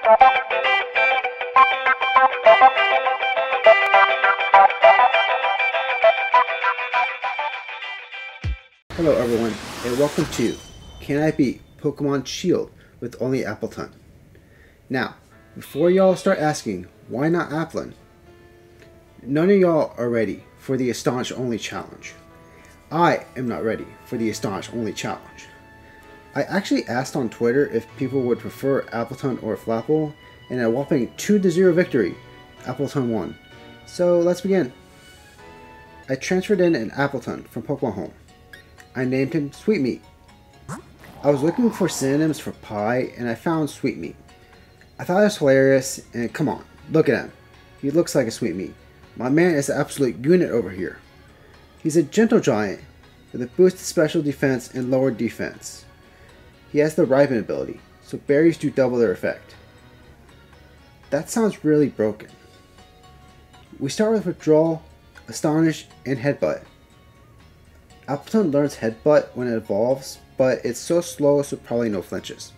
Hello everyone, and welcome to Can I Beat Pokemon Shield with only Appletun? Now, before y'all start asking, why not Appletun? None of y'all are ready for the Astonish Only Challenge. I am not ready for the Astonish Only Challenge. I actually asked on Twitter if people would prefer Appletun or Flapple, and a whopping 2-0 victory, Appletun won. So let's begin. I transferred in an Appletun from Pokemon Home. I named him Sweetmeat. I was looking for synonyms for pie, and I found Sweetmeat. I thought it was hilarious, and come on, look at him. He looks like a sweetmeat. My man is an absolute unit over here. He's a gentle giant with a boosted special defense and lowered defense. He has the Ripen ability, so berries do double their effect. That sounds really broken. We start with Withdrawal, Astonish, and Headbutt. Appletun learns Headbutt when it evolves, but it's so slow so probably no flinches.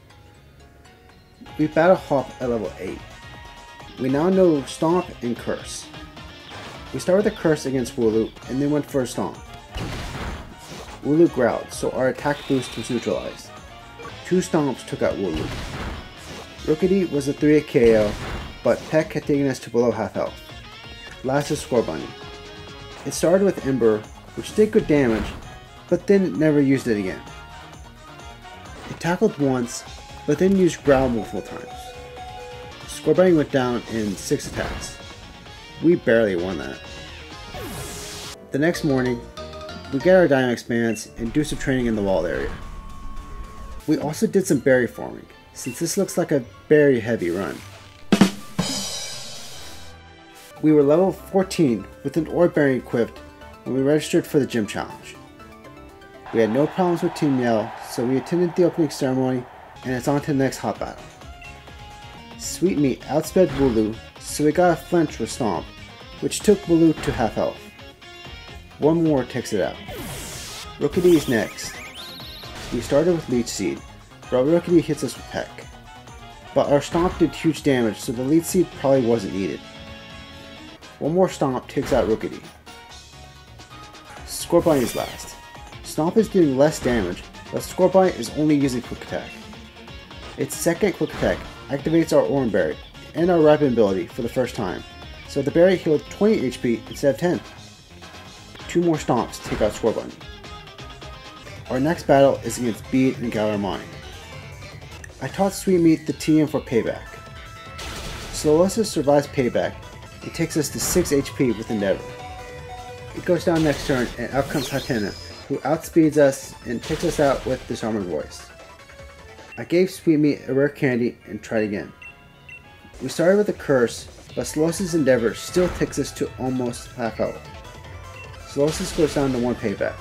We battle Hop at level 8. We now know Stomp and Curse. We start with a Curse against Wooloo and then went for a Stomp. Wooloo growled, so our attack boost was neutralized. 2 Stomps took out Wooloo. Rookidee was a 3-hit KO, but Peck had taken us to below half health. Last is Scorbunny. It started with Ember, which did good damage, but then never used it again. It tackled once, but then used Growl multiple times. Scorbunny went down in 6 attacks. We barely won that. The next morning, we get our Dynamax bands and do some training in the wall area. We also did some berry farming, since this looks like a berry heavy run. We were level 14 with an Orb Berry equipped when we registered for the gym challenge. We had no problems with Team Yell, so we attended the opening ceremony and it's on to the next hot battle. Sweetmeat outsped Wooloo, so we got a flinch with Stomp, which took Wooloo to half health. One more takes it out. Rookidee is next. We started with Leech Seed, but Rookidee hits us with Peck. But our Stomp did huge damage, so the Leech Seed probably wasn't needed. One more Stomp takes out Rookidee. Scorbunny is last. Stomp is doing less damage, but Scorbunny is only using Quick Attack. Its second Quick Attack activates our Oran Berry and our Ripen ability for the first time, so the berry healed 20 HP instead of 10. 2 more Stomps take out Scorbunny. Our next battle is against Bead and Galarmine. I taught Sweetmeat the TM for Payback. Slowessa survives Payback and takes us to 6 HP with Endeavor. It goes down next turn and out comes Hatenna, who outspeeds us and takes us out with Disarming Voice. I gave Sweetmeat a rare candy and tried again. We started with a Curse, but Slowessa's Endeavor still takes us to almost half health. Slowessa goes down to 1 Payback.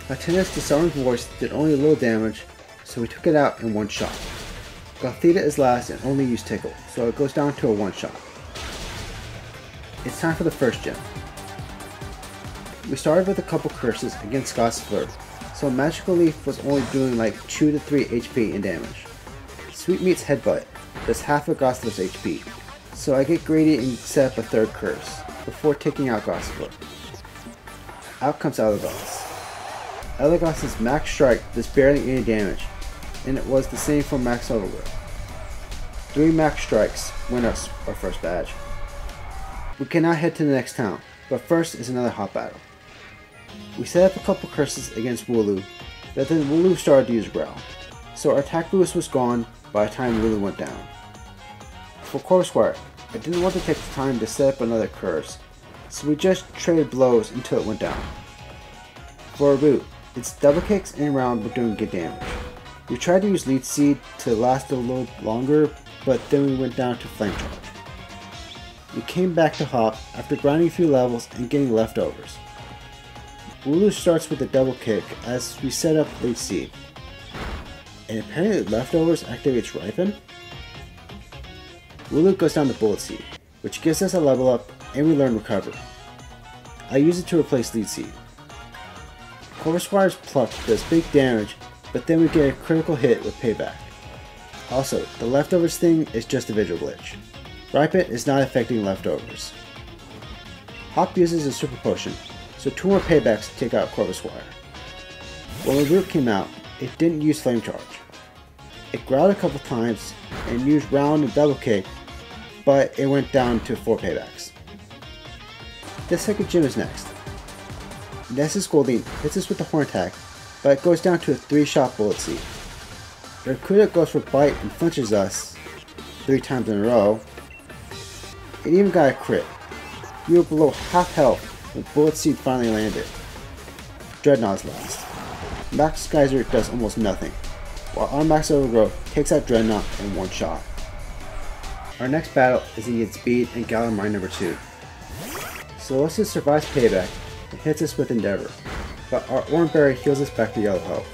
Hatenna's Disarming Voice did only a little damage, so we took it out in 1 shot. Gothita is last and only used Tickle, so it goes down to a 1 shot. It's time for the first gym. We started with a couple curses against Gossifleur, so Magical Leaf was only doing like 2 to 3 HP in damage. Sweetmeat's Headbutt does half of Gossifleur's HP, so I get greedy and set up a 3rd curse, before taking out Gossifleur. Out comes Elagos. Elagos' Max Strike does barely any damage, and it was the same for Max Overgrowth. 3 Max Strikes win us our first badge. We can now head to the next town, but first is another hot battle. We set up a couple curses against Wooloo, but then Wooloo started to use Growl, so our attack boost was gone by the time Wooloo went down. For Corvisquire, I didn't want to take the time to set up another curse, so we just traded blows until it went down. For our boot, its double kicks and round were doing good damage. We tried to use Leech Seed to last a little longer, but then we went down to Flame Charge. We came back to Hop after grinding a few levels and getting leftovers. Wooloo starts with a double kick as we set up Leech Seed. And apparently leftovers activates Ripen? Wooloo goes down to Bullet Seed, which gives us a level up and we learn Recover. I use it to replace Leech Seed. Corvisquire's Pluck does big damage, but then we get a critical hit with Payback. Also, the leftovers thing is just a visual glitch. Ripet is not affecting leftovers. Hop uses a super potion, so 2 more paybacks to take out Corvusquire. When the root came out, it didn't use Flame Charge. It growled a couple times and used Round and Double Kick, but it went down to 4 paybacks. The second gym is next. Nessus Goldeen hits us with the Horn attack, but it goes down to a 3-shot Bullet Seed. Rakuda goes for Bite and flinches us 3 times in a row. It even got a crit. We were below half health when Bullet Seed finally landed. Dreadnought's last. Max Geyser does almost nothing, while our Max Overgrowth takes out Dreadnought in 1 shot. Our next battle is against Bead and Galar Mine number 2. Solosis survives payback and hits us with Endeavor, but our Orange Berry heals us back to yellow health.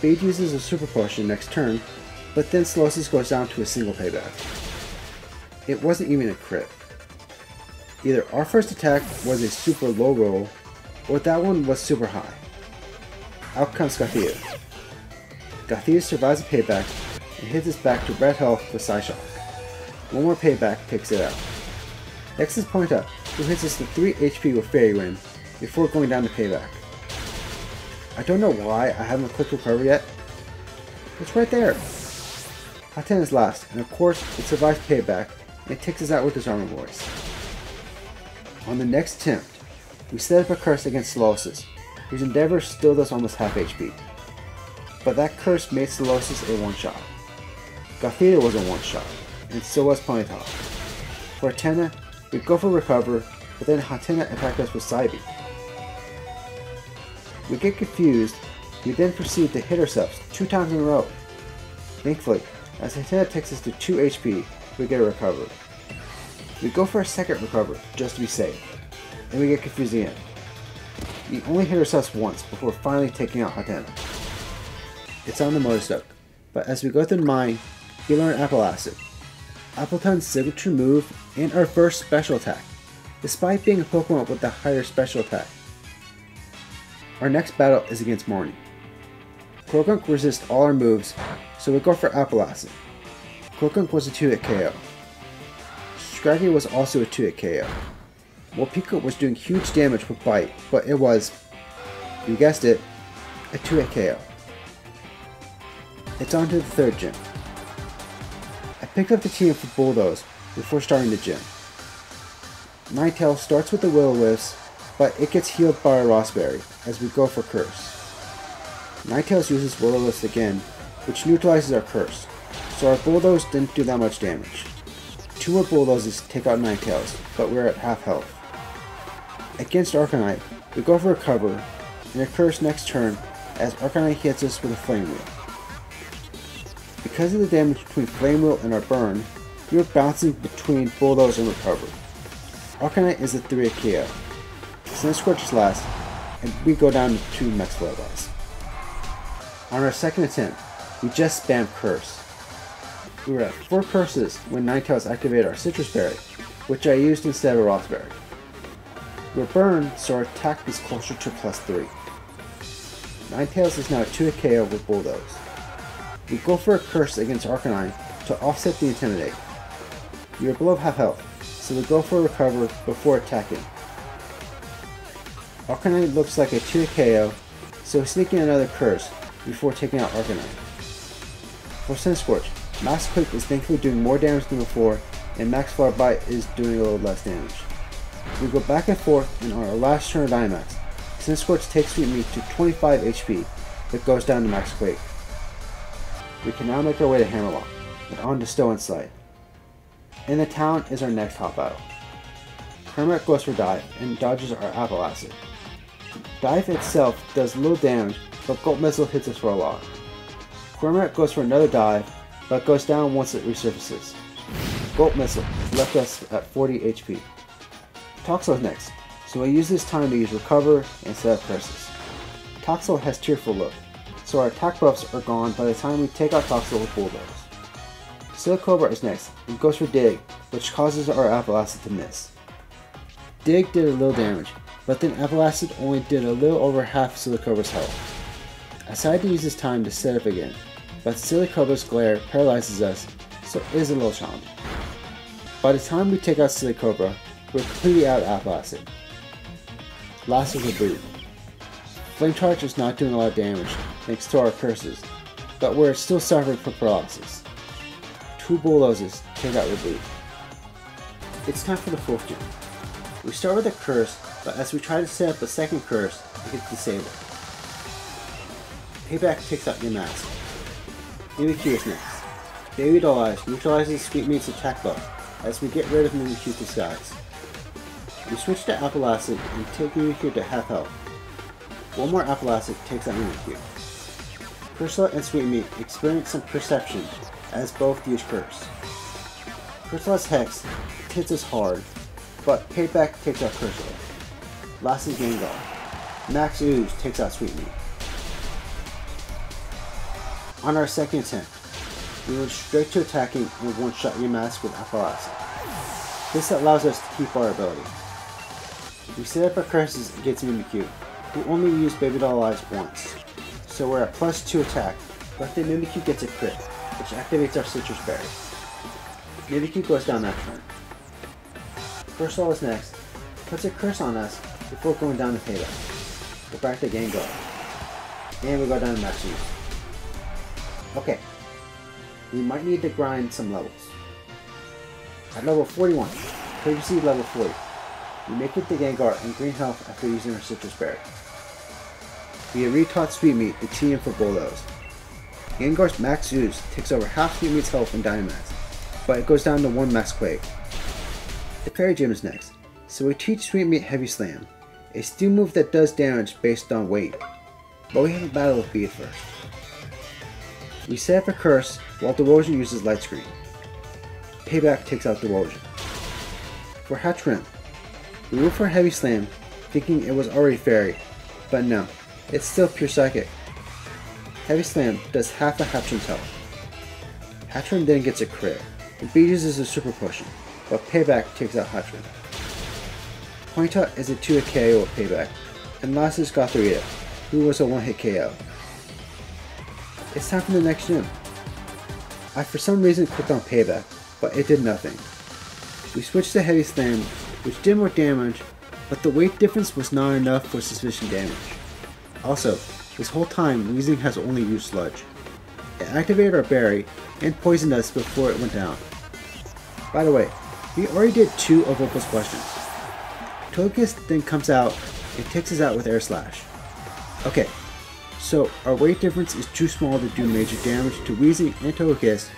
Bead uses a super potion next turn, but then Solosis goes down to a single payback. It wasn't even a crit. Either our first attack was a super low roll, or that one was super high. Out comes Gathia. Gathia survives a payback and hits us back to red health with Psyshock. 1 more payback takes it out. Next is Pointa, who hits us to 3 HP with Fairy Wind before going down to payback. I don't know why I haven't clicked recover yet. It's right there. Haten is last, and of course it survives payback and it takes us out with his armor voice. On the next attempt, we set up a curse against Solosis, whose Endeavor still does almost half HP. But that curse made Solosis a 1-shot. Gathia was a 1-shot, and so was Ponyta. For Hatena, we go for recover, but then Hatena attacked us with Psybe. We get confused, we then proceed to hit ourselves 2 times in a row. Thankfully, as Hatena takes us to 2 HP, we get a recover. We go for a second recover, just to be safe, and we get confused again. We only hit ourselves once before finally taking out Hatena. It's on the Motorstoke, but as we go through the mine, we learn Apple Acid, Appletun's signature move and our first special attack, despite being a Pokemon with the higher special attack. Our next battle is against Marnie. Croagunk resists all our moves, so we go for Apple Acid. Croagunk was a 2-hit KO. Scraggy was also a 2-hit KO. Morpeko was doing huge damage with Bite, but it was, you guessed it, a 2-hit KO. It's on to the third gym. I picked up the team for Bulldoze before starting the gym. Ninetale starts with the Will-O-Wisps, but it gets healed by a Rossberry as we go for Curse. Ninetales uses Will-O-Wisp again, which neutralizes our Curse, so our Bulldoze didn't do that much damage. 2 more Bulldozes take out Ninetales, but we're at half health. Against Arcanine, we go for a cover, and a Curse next turn as Arcanine hits us with a Flame Wheel. Because of the damage between Flame Wheel and our burn, we are bouncing between Bulldoze and Recover. Arcanine is a 3-hit KO. Sandscorch is last, and we go down to 2 Max Flare-Blast. On our second attempt, we just spammed Curse. We were at 4 curses when Ninetales activated our Citrus Berry, which I used instead of a Rothberry. We were burned, so our attack is closer to +3. Ninetales is now a 2-hit KO with Bulldoze. We go for a curse against Arcanine to offset the Intimidate. We are below half health, so we go for a recover before attacking. Arcanine looks like a 2-hit KO, so we sneak in another curse before taking out Arcanine. For Sandscorch, Max Quake is thankfully doing more damage than before, and Max Flower Bite is doing a little less damage. We go back and forth, and on our last turn of Dynamax, Sandscorch takes Sweet Meat to 25 HP, but goes down to Max Quake. We can now make our way to Hammerlock, and on to Stow Insight. In the town is our next hot battle. Kermit goes for Dive, and dodges our Apple Acid. Dive itself does little damage, but Gulp Missile hits us for a lot. Kermit goes for another dive, but goes down once it resurfaces. Gulp Missile left us at 40 HP. Toxel is next, so we use this time to use Recover and set up curses. Toxel has Tearful Look, so our attack buffs are gone by the time we take out Toxel with Bulldoze. Silicobra is next, and goes for Dig, which causes our Apple Acid to miss. Dig did a little damage, but then Apple Acid only did a little over half Silicobra's health. I decided to use this time to set up again, but Silicobra's glare paralyzes us, so it is a little challenging. By the time we take out Silicobra, we're completely out of Apple Acid. Last is Reboot. Flame Charge is not doing a lot of damage thanks to our curses, but we're still suffering from paralysis. 2 Bulldozes take out Reboot. It's time for the 4th gym. We start with a curse, but as we try to set up a second curse, it gets disabled. Payback takes out your mask. Mimikyu is next. Baby Doll Eyes neutralizes Sweetmeat's attack buff as we get rid of Mimikyu disguise. We switch to Apple Acid and take Mimikyu to half health. One more Apple Acid takes out Mimikyu. Cursula and Sweetmeat experience some perception as both use Curse. Cursula's Hex hits us hard, but Payback takes out Cursula. Last is Gengar. Max Ooze takes out Sweetmeat. On our second attempt, we went straight to attacking and one-shot your mask with Apple Acid. This allows us to keep our ability. We set up our curses against Mimikyu, who only used Baby Doll Eyes once, so we're at +2 attack, but then Mimikyu gets a crit, which activates our Citrus Berry. Mimikyu goes down that turn. Cursula is next, puts a curse on us before going down to Payback. Go back to Gengar, and we go down to Max Ooze. Okay, we might need to grind some levels. At level 41, previously level 40, we make it to Gengar in green health after using our Citrus Berry. We have retaught Sweetmeat to TM for Bulldoze. Gengar's Max Ooze takes over half Sweetmeat's health in Dynamax, but it goes down to 1 Max Quake. The Fairy Gym is next, so we teach Sweetmeat Heavy Slam, a steel move that does damage based on weight, but we have a battle with Beat first. We set up a curse while Derosion uses Light Screen. Payback takes out Derosion. For Hatchrimp, we roll for Heavy Slam, thinking it was already Fairy, but no, it's still pure Psychic. Heavy Slam does half of Hatchrim's health. Hatchrimp then gets a crit, and B uses a Super Potion, but Payback takes out Hatchrimp. Ponyta is a 2-hit KO with Payback, and last is Gothorita, who was a 1-hit KO. It's time for the next gym. I for some reason clicked on Payback, but it did nothing. We switched to Heavy Slam, which did more damage, but the weight difference was not enough for sufficient damage. Also, this whole time Weezing has only used Sludge. It activated our berry and poisoned us before it went down. By the way, we already did 2 of Opal's questions. Togekiss then comes out and takes us out with Air Slash. Okay, so our weight difference is too small to do major damage to Weezing and Togekiss,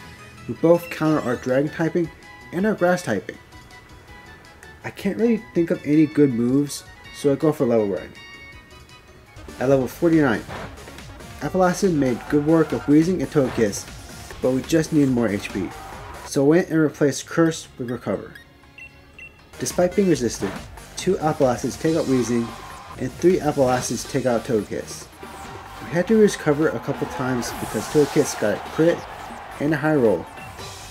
who both counter our Dragon typing and our Grass typing. I can't really think of any good moves, so I go for level riding. At level 49, Apple Acid made good work of Weezing and Togekiss, but we just needed more HP, so I went and replaced Curse with Recover. Despite being resisted, 2 Apple Acids take out Weezing, and 3 Apple Acids take out Togekiss. We had to recover a couple times because Togekiss got a crit and a high roll,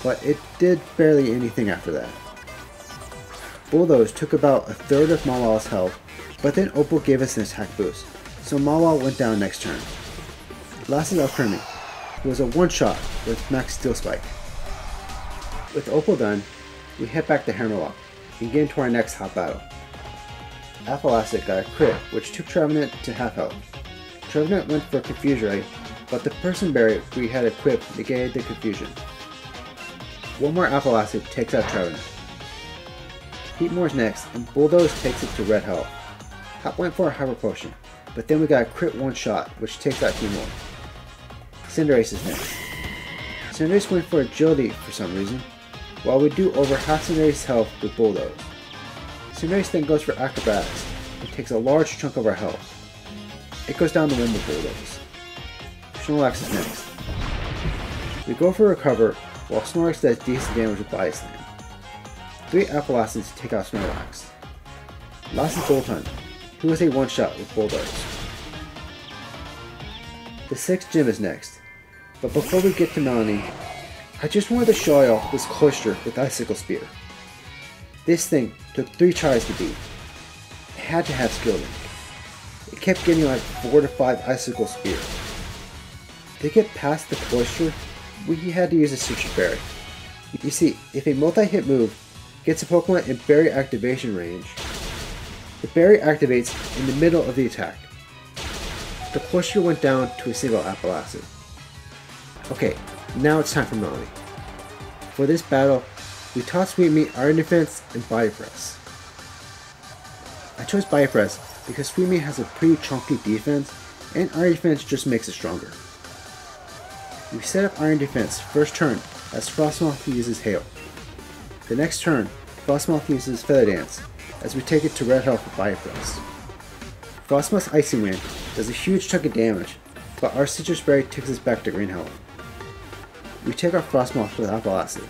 but it did barely anything after that. Bulldoze took about a third of Mawa's health, but then Opal gave us an attack boost, so Mawa went down next turn. Last is Alcremie, who was a one-shot with Max Steel Spike. With Opal done, we head back to Hammerlock and get into our next hot battle. Apple Acid got a crit, which took Trevenant to half health. Trevenant went for Confuse Ray, but the Person Berry we had equipped negated the confusion. One more Apple Acid takes out Trevenant. Heatmore's next, and Bulldoze takes it to red health. Hop went for a Hyper Potion, but then we got a crit one-shot, which takes out Heatmore. Cinderace is next. Cinderace went for Agility for some reason, while we do over half Cinderace's health with Bulldoze. Cinderace then goes for Acrobatics, and takes a large chunk of our health. It goes down to 1 with Bulldoze. Snorlax is next. We go for Recover, while Snorlax does decent damage with Body Slam. 3 Apple Acids take out Snorlax. Last is Boltund, who was a one-shot with Bulldoze. The 6th gym is next, but before we get to Melanie, I just wanted to show y'all this Cloyster with Icicle Spear. This thing took 3 tries to beat. It had to have Skill Link. It kept getting like 4 to 5 Icicle Spear. To get past the cloister, we had to use a Citrus Berry. You see, if a multi-hit move gets a Pokemon in berry activation range, the berry activates in the middle of the attack. The cloister went down to a single Apple Acid. Okay, now it's time for Melanie. For this battle, we taught Sweetmeat Iron Defense and Body Press. I chose Body Press because Sweetmeat has a pretty chunky defense, and Iron Defense just makes it stronger. We set up Iron Defense first turn as Frostmoth uses Hail. The next turn, Frostmoth uses Feather Dance as we take it to Red Health with Body Press. Frostmoth's Icy Wind does a huge chunk of damage, but our Citrus Berry takes us back to Green Health. We take our Frostmoth with Apple Acid.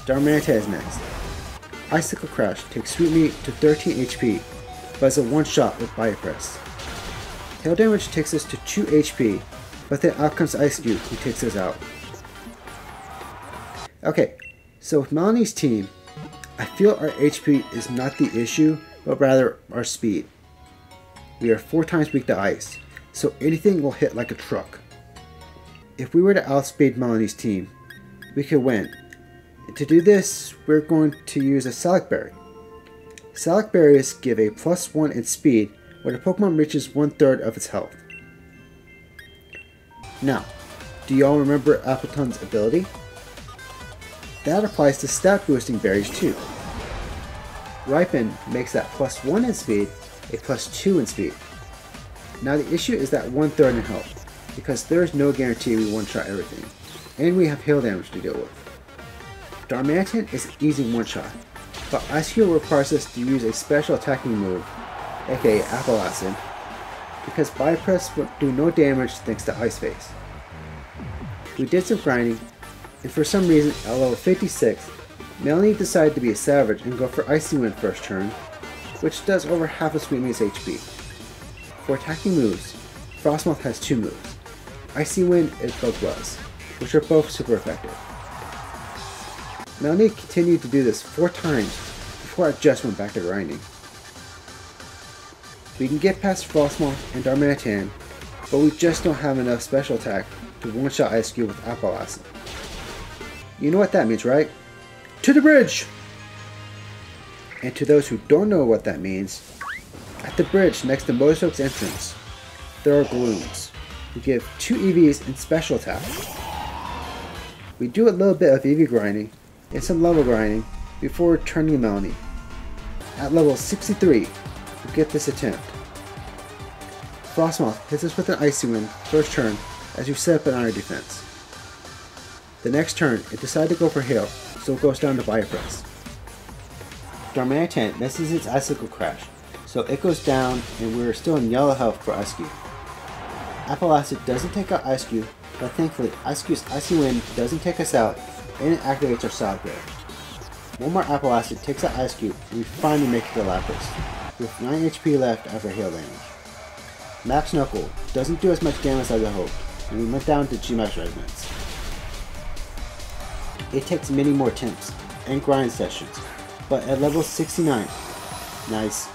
Darmanitan is next. Icicle Crash takes Sweetmeat to 13 HP, but is a one-shot with Body Press. Hail damage takes us to 2 HP, but then out comes Ice Cube, who takes us out. Okay, so with Melanie's team, I feel our HP is not the issue, but rather our speed. We are 4 times weak to ice, so anything will hit like a truck. If we were to outspeed Melanie's team, we could win. To do this, we're going to use a Salac Berry. Salac Berries give a +1 in speed when a Pokemon reaches 1/3 of its health. Now, do y'all remember Appletun's ability? That applies to stat boosting berries too. Ripen makes that +1 in speed a +2 in speed. Now the issue is that 1/3 in health, because there is no guarantee we one-shot everything, and we have hail damage to deal with. Darmanitan is an easy one-shot, but Ice Cube requires us to use a special attacking move, aka Apple Acid, because Body Press will do no damage thanks to Ice Face. We did some grinding, and for some reason at level 56, Melanie decided to be a savage and go for Icy Wind first turn, which does over half of Sweetmeat's HP. For attacking moves, Frostmoth has 2 moves, Icy Wind and Bug Buzz, which are both super effective. Melanie continued to do this 4 times before I just went back to grinding. We can get past Frostmoth and Darmanitan, but we just don't have enough special attack to one-shot Ice Cube with Apple Acid. You know what that means, right? To the bridge! And to those who don't know what that means, at the bridge next to Motorstoke's entrance, there are Gloons, who give 2 EVs and special attack. We do a little bit of EV grinding and some level grinding before returning to Melanie. At level 63, we get this attempt. Frostmoth hits us with an Icy Wind first turn as we set up an Iron Defense. The next turn, it decided to go for Hail, so it goes down to Body Press. Darmanitan misses its Icicle Crash, so it goes down and we're still in yellow health for Ice Cube. Apple Acid doesn't take out Ice Cube, but thankfully Ice Cube's Icy Wind doesn't take us out and it activates our Salac Berry. One more Apple Acid takes out Ice Cube and we finally make it to Lapras, with 9 HP left after hail damage. Max Knuckle doesn't do as much damage as I hoped, and we went down to G-Max Resonance. It takes many more attempts and grind sessions, but at level 69, nice.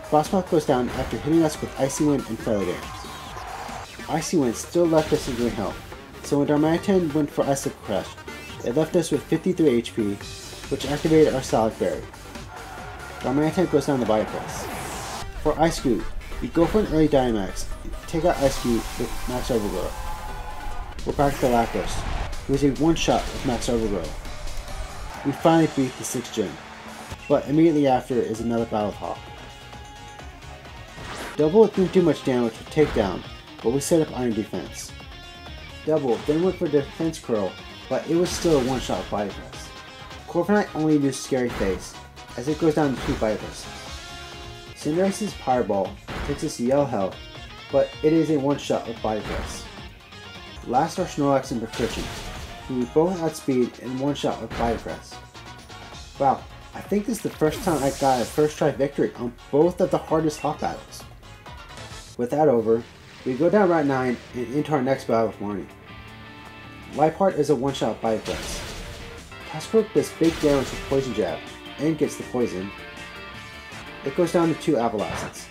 Frostmoth goes down after hitting us with Icy Wind and Feather Dance. Icy Wind still left us in green health, so when Darmanitan went for Icicle Crash, it left us with 53 HP, which activated our Salac Berry. Darmanitan goes down to Body Press. For Ice Cube, we go for an early Dynamax, take out Ice Cube with Max Overgrow. We're back to Lapras, who is a one-shot with Max Overgrow. We finally beat the 6th gym, but immediately after is another battle with Hawk. Double didn't do much damage with Takedown, but we set up Iron Defense. Double then went for Defense Curl, but it was still a one-shot with Body Press. Corviknight only used Scary Face, as it goes down to 2 Body Press. Cinderace's Power Ball takes us to yellow health, but it is a one-shot with Body Press. Last are Snorlax and Prescription, who we both outspeed in one-shot with Body Press. Wow, I think this is the first time I got a first try victory on both of the hardest Hawk battles. With that over, we go down Route 9 and into our next battle with Marnie. Liepard is a one-shot Body Press. Casperk does big damage with Poison Jab, and gets the poison. It goes down to 2 Apple Acids.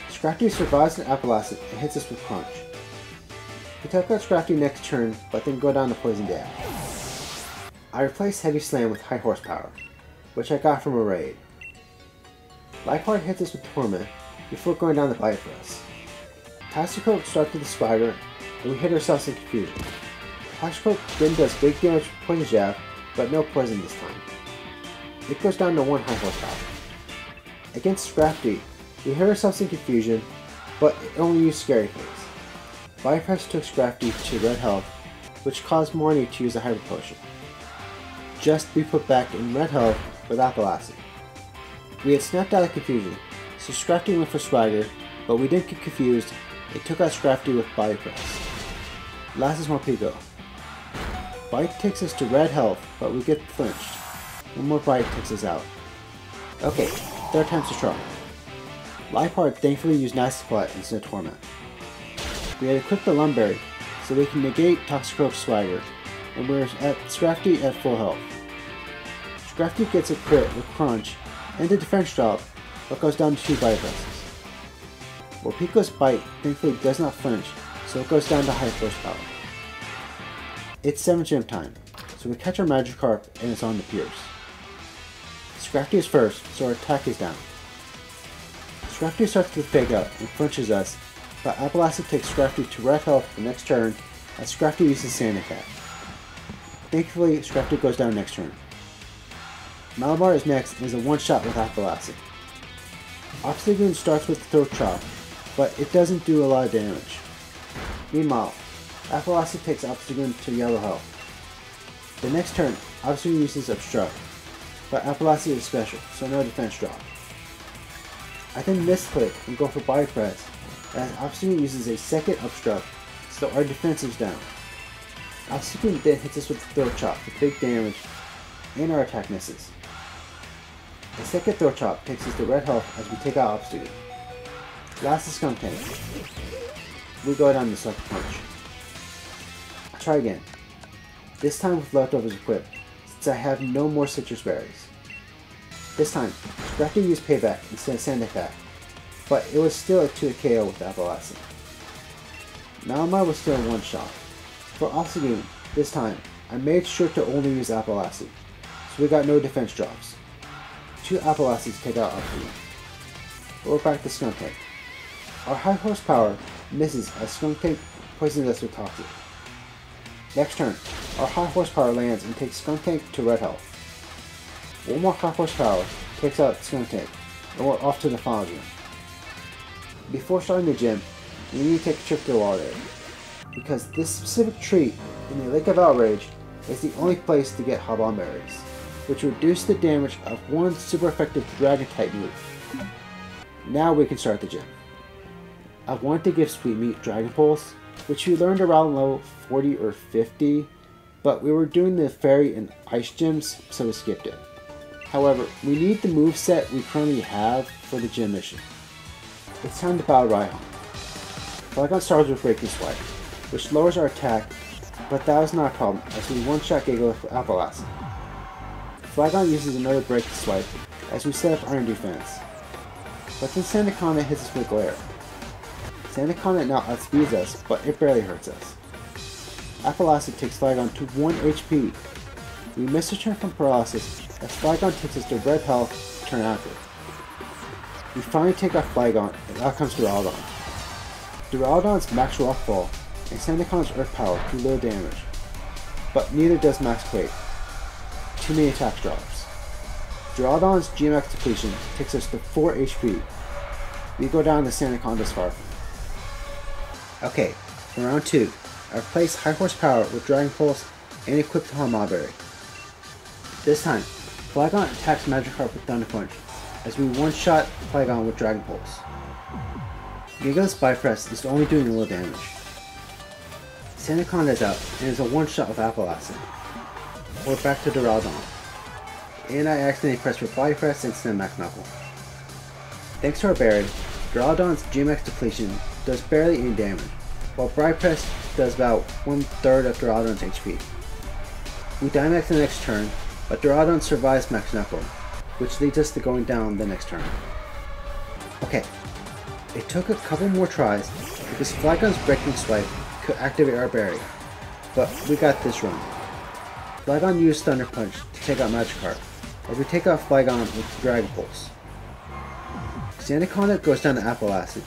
Scrafty survives an Apple Acid and hits us with Crunch. We took out Scrafty next turn, but then go down to Poison Dam. I replaced Heavy Slam with High Horsepower, which I got from a raid. Lifeheart hits us with Torment before going down to Bite Press. Toxicroak starts with the Swagger, and we hit ourselves in Confusion. Toxicroak then does big damage with Poison Jab, but no poison this time. It goes down to 1 High Horsepower. Against Scrafty, we hit ourselves in Confusion, but it only used Scary Face. Bite Press took Scrafty to red health, which caused Marnie to use a Hyper Potion, just to be put back in red health with Appletun. We had snapped out of Confusion, so Scrafty went for Swagger, but we didn't get confused. It took out Scrafty with Body Press. Last is Morpeko. Bite takes us to red health, but we get flinched. One more Bite takes us out. Okay, third time's the charm. Lifeheart thankfully used Nasty Plot instead of Torment. We had equipped the Lumberry, so we can negate Toxicroak's Swagger, and we're at Scrafty at full health. Scrafty gets a crit with Crunch and the defense drop, but goes down to 2 Bite Presses. Morpeko's Bite thankfully does not flinch, so it goes down to High Horsepower. It's 7 gym time, so we catch our Magikarp and it's on the Pierce. Scrafty is first, so our attack is down. Scrafty starts with Fake Out and flinches us, but Appletun takes Scrafty to red health the next turn as Scrafty uses Sand Attack. Thankfully, Scrafty goes down next turn. Malabar is next and is a one-shot with Appletun. Obstagoon starts with Throat Chop, but it doesn't do a lot of damage. Meanwhile, Appletun takes Obstagoon to yellow health. The next turn, Obstagoon uses Obstruct, but Appletun is special, so no defense drop. I then misclick and go for Body Press, as Obstagoon uses a second Obstruct, so our defense is down. Appletun then hits us with the Throat Chop for big damage, and our attack misses. The second Throat Chop takes us to red health as we take out Obstagoon. Last is Skunk Tank. We go down to Sucker Punch. Try again. This time with leftovers equipped, since I have no more citrus berries. This time, Scrafty used Payback instead of Sand Attack, but it was still a 2 KO with Appletun. Malamar was still a one-shot. For Obstagoon, this time, I made sure to only use Appletun, so we got no defense drops. 2 Appletuns take out Obstagoon. We're back to Skunk Tank. Our High Horsepower misses as Skunk Tank poisons us with Toxic. Next turn, our High Horsepower lands and takes Skunk Tank to red health. One more High Horsepower takes out Skunk Tank, and we're off to the final gym. Before starting the gym, we need to take a trip to the water area, because this specific tree in the Lake of Outrage is the only place to get Hobon Berries, which reduce the damage of one super effective Dragon type move. Now we can start the gym. I wanted to give Sweetmeat Dragon Pulse, which we learned around level 40 or 50, but we were doing the Fairy and Ice gyms, so we skipped it. However, we need the moveset we currently have for the gym mission. It's time to battle Raihan. Flygon starts with Breaking Swipe, which lowers our attack, but that was not a problem as we one-shot Gigalith with Appletun. Flygon uses another Breaking Swipe as we set up Iron Defense, but then Sandaconda hits us with Glare. Sandaconda now outspeeds us, but it barely hurts us. Appletun takes Flygon to 1 HP. We miss a turn from Paralysis as Flygon takes us to red health turn after. We finally take off Flygon and out comes Duraludon. Duraludon's Max Rockfall and Sandaconda's Earth Power do little damage, but neither does Max Quake. Too many attack drops. Duraludon's GMX Depletion takes us to 4 HP. We go down to Sandaconda's Scarf. Okay, for round 2, I replace High Horsepower with Dragon Pulse and equip the Berry. This time, Flygon attacks Magikarp with Thunder Punch as we one-shot Flygon with Dragon Pulse. Gigalith's Bifrost is only doing a little damage. Sandaconda is out and is a one-shot with Appletun. We're back to Duraludon, and I accidentally pressed for Bifrost instead of Max Knuckle. Thanks to our berry, Duraludon's GMX Depletion does barely any damage, while Bifrost does about 1/3 of Duraludon's HP. We Dynamax the next turn, but Duraludon survives Max Knuckle, which leads us to going down the next turn. Okay, it took a couple more tries because Flygon's Breaking Swipe could activate our berry, but we got this run. Flygon used Thunder Punch to take out Magikarp, but we take out Flygon with Dragon Pulse. Sandaconda goes down to Apple Acid,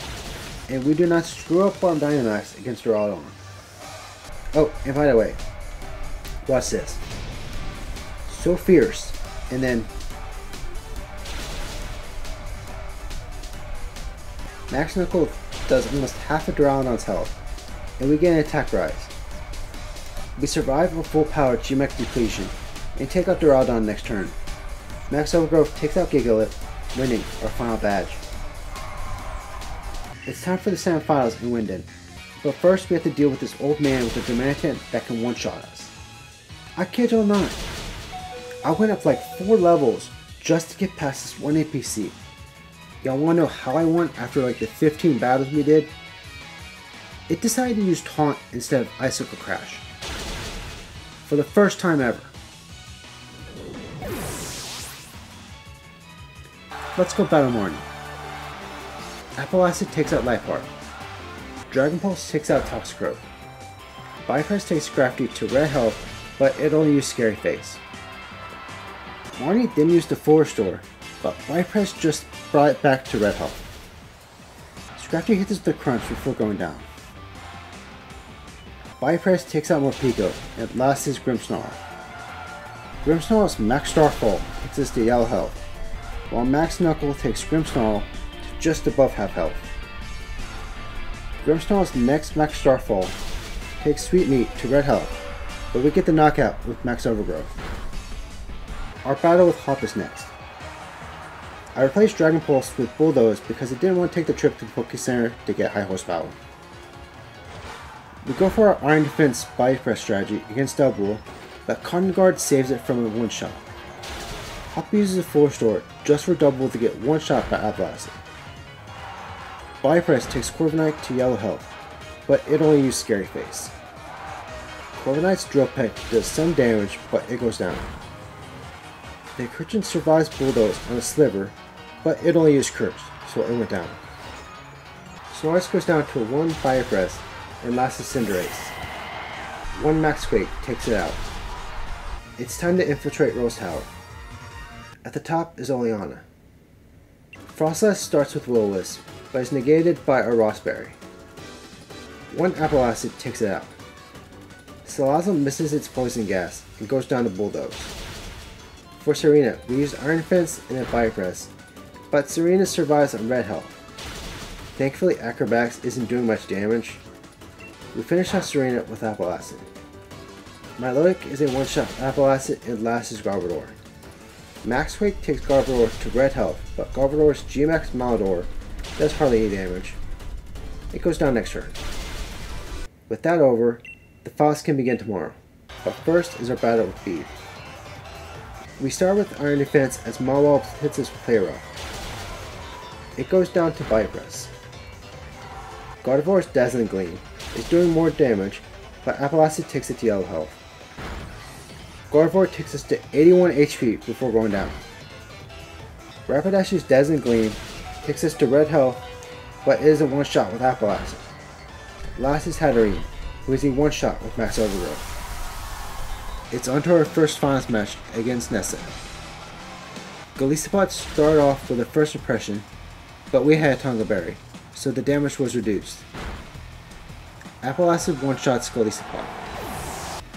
and we do not screw up our Dynamax against Duraludon. Oh, and by the way, watch this. So fierce, and then Max Knuckle does almost half of Duraludon's health, and we get an attack rise. We survive a full power G-Max depletion, and take out Duraludon next turn. Max Overgrowth takes out Gigalith, winning our final badge. It's time for the semifinals in Winden, but first we have to deal with this old man with a Dominican that can one-shot us. I kid you not. I went up like 4 levels just to get past this one NPC. Y'all wanna know how I won after like the 15 battles we did? It decided to use Taunt instead of Icicle Crash. For the first time ever. Let's go Battle Morning. Apple Acid takes out Life Orb. Dragon Pulse takes out Toxicroak. Bypass takes Scrafty to red health, but it only used Scary Face. Marnie then used the Full Restore, but Bypass just brought it back to red health. Scrafty hits us with the Crunch before going down. Bypass takes out Morpeko and lasts his Grimmsnarl. Grimmsnarl's Max Starfall takes us to yellow health, while Max Knuckle takes Grimmsnarl to just above half health. Grimmsnarl's next Max Starfall takes Sweet Meat to red health, but we get the knockout with Max Overgrowth. Our battle with Hop is next. I replaced Dragon Pulse with Bulldoze because I didn't want to take the trip to the Poké Center to get high horsepower. We go for our Iron Defense Body Press strategy against Double, but Cotton Guard saves it from a one-shot. Hop uses a Full Restore just for Double to get one-shot by Apple Acid. Body Press takes Corviknight to yellow health, but it only used Scary Face. Corviknight's Drill Peck does some damage, but it goes down. The Incursion survives Bulldoze on a Sliver, but it only used Curse, so it went down. Snorlax goes down to a 1 Fire Press and lasts a Cinderace. 1 Max Quake takes it out. It's time to infiltrate Rose Tower. At the top is Oleana. Frostlass starts with Will-O-Wisp, but is negated by our Rossberry. 1 Apple Acid takes it out. Salazzle misses its poison gas and goes down to Bulldoze. For Serena, we use Iron Fence and then Fire Press, but Serena survives on red health. Thankfully Acrobatics isn't doing much damage. We finish off Serena with Apple Acid. Milotic is a one-shot Apple Acid and lasts as Garbodor. Max Quake takes Garbodor to red health, but Garbodor's G-Max Malador does hardly any damage. It goes down next turn. With that over, the finals can begin tomorrow, but first is our battle with Bede. We start with Iron Defense as Mawile hits us with Play Rough. It goes down to Bite Press. Gardevoir's Dazzling Gleam is doing more damage, but Apple Acid takes it to yellow health. Gardevoir takes us to 81 HP before going down. Rapidash's Dazzling Gleam takes us to red health, but it is a one-shot with Apple Acid. Last is Hatterene, who is a one-shot with Max Overgrowth. It's on to our first finals match against Nessa. Golisopod started off with a first impression, but we had a Tonga Berry, so the damage was reduced. Apple Acid one-shots Golisopod.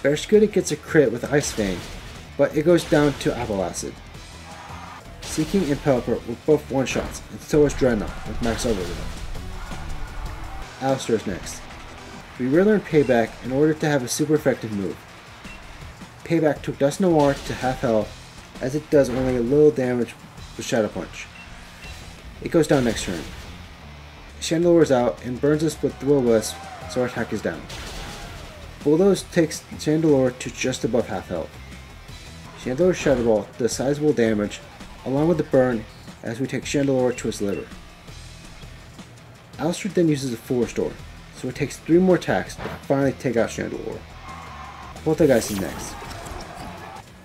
Barraskewda gets a crit with Ice Fang, but it goes down to Apple Acid. Seeking and Pelipper were both one-shots, and so was Dreadnought with Max Overgrowth. Alistar is next. We relearned Payback in order to have a super effective move. Payback took Dusknoir to half health, as it does only a little damage with Shadow Punch. It goes down next turn. Chandelure is out and burns us with Will-O-Wisp, so our attack is down. Bulldoze takes Chandelure to just above half health. Chandelure's Shadow Ball does sizable damage, along with the burn, as we take Chandelure to its liver. Alistar then uses a Full Restore, so it takes 3 more attacks to finally take out Chandelure. Poltergeist is next.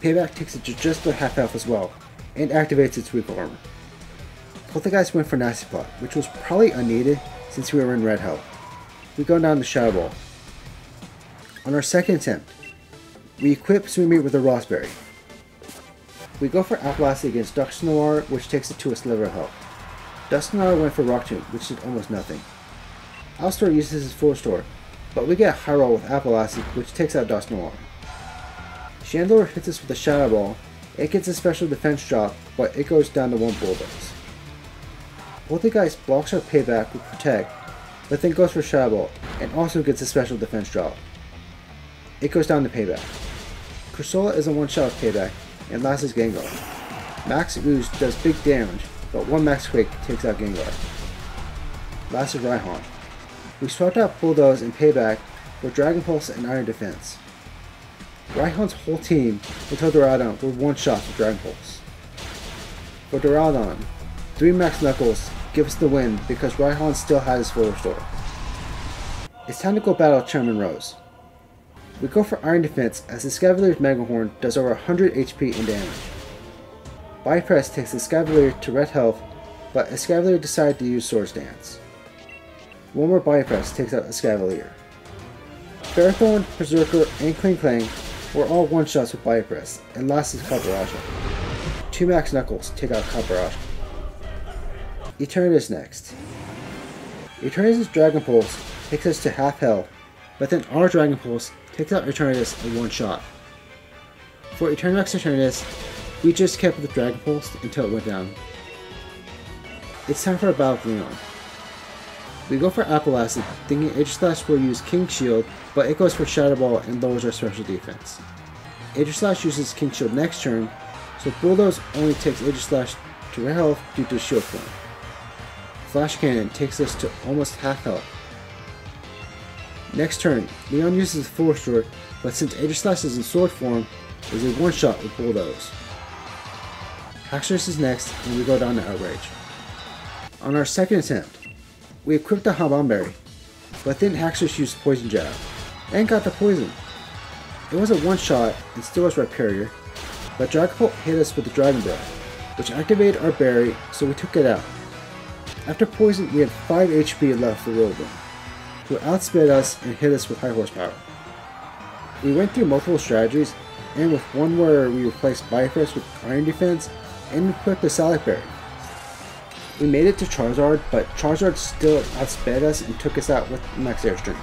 Payback takes it to just above half health as well, and activates its weak armor. Poltergeist went for Nasty Plot, which was probably unneeded since we were in red health. We go down to Shadow Ball. On our second attempt, we equip Swimming with a Raspberry. We go for Appletun against Dusknoir, which takes it to a sliver of health. Dusknoir went for Rock Tomb, which did almost nothing. Alstor uses his full store, but we get a high roll with Appletun, which takes out Dusknoir. Chandelure hits us with a Shadow Ball. It gets a special defense drop, but it goes down to 1 Bulldoze. Poltergeist blocks our payback with Protect, but then goes for Shadow Ball, and also gets a special defense drop. It goes down to payback. Cursola is a one-shot with payback, and last is Gengar. Max Ooze does big damage, but 1 Max Quake takes out Gengar. Last is Raihan. We swapped out Bulldoze and payback for Dragon Pulse and Iron Defense. Raihan's whole team until Duraludon were one-shots with Dragon Pulse. For Duraludon, 3 Max Knuckles give us the win because Raihan still had his full restore. It's time to go battle Chairman Rose. We go for Iron Defense as the Scavalier's Mega Horn does over 100 HP in damage. Bypress takes the Scavalier to red health, but a Scavalier decided to use Swords Dance. One more Bypress takes out a Scavalier. Ferrothorn, Berserker, and Kling Klang were all one-shots with Bypress, and last is Caparaja. 2 Max Knuckles take out Caparaja. Eternatus next. Eternatus' Dragon Pulse takes us to half health, but then our Dragon Pulse takes out Eternatus in one shot. For Eternatus Eternatus, we just kept with the Dragon Pulse until it went down. It's time for a battle with Leon. We go for Appletun, thinking Aegislash will use King Shield, but it goes for Shadow Ball and lowers our special defense. Aegislash uses King Shield next turn, so Bulldoze only takes Aegislash to red health due to Shield form. Flash Cannon takes us to almost half health. Next turn, Leon uses full restore, but since Aegislash is in sword form, is a one-shot with Bulldoze. Haxorus is next, and we go down to Outrage. On our second attempt, we equipped the Habomberry, but then Haxorus used Poison Jab, and got the poison. It was a one-shot and still was Rhyperior, but Dragapult hit us with the Dragon Breath, which activated our berry, so we took it out. After poison, we had 5 HP left for Rillaboom, who outsped us and hit us with high horsepower. We went through multiple strategies, and with one where we replaced Bifrost with Iron Defense, and equipped the Salac Berry. We made it to Charizard, but Charizard still outsped us and took us out with Max Airstream.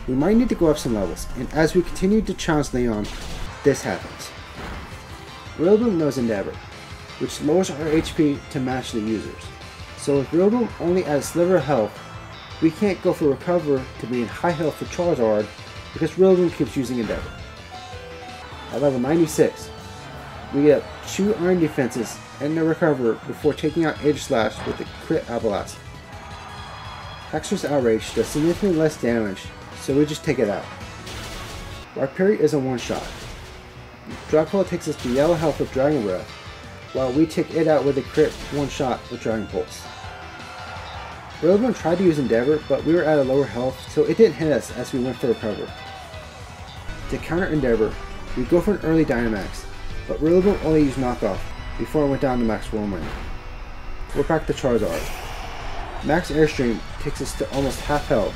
We might need to go up some levels, and as we continue to challenge Leon, this happens. Rillaboom knows Endeavor, which lowers our HP to match the users. So with Rillaboom only at a sliver of health, we can't go for Recover to be in high health for Charizard because Rillaboom keeps using Endeavor. At level 96, we get 2 Iron Defenses and a Recover before taking out Aegislash with the crit Appletun. Haxorus Outrage does significantly less damage, so we just take it out. Rhyperior is a one-shot. Dragapult takes us to yellow health with Dragon Breath, while we take it out with a crit one-shot with Dragon Pulse. Rillaboom tried to use Endeavor, but we were at a lower health, so it didn't hit us as we went for Recover. To counter Endeavor, we go for an early Dynamax, but Rillaboom only used Knockoff before it went down to Max Whirlwind. We're back to Charizard. Max Airstream takes us to almost half health,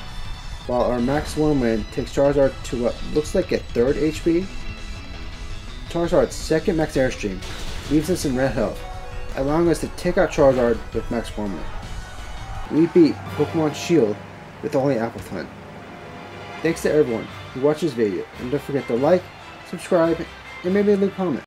while our Max Whirlwind takes Charizard to what looks like a 3rd HP. Charizard's second Max Airstream leaves us in red health, allowing us to take out Charizard with Max Whirlwind. We beat Pokemon Shield with only Appletun. Thanks to everyone who watched this video, and don't forget to like, subscribe, and maybe leave a comment.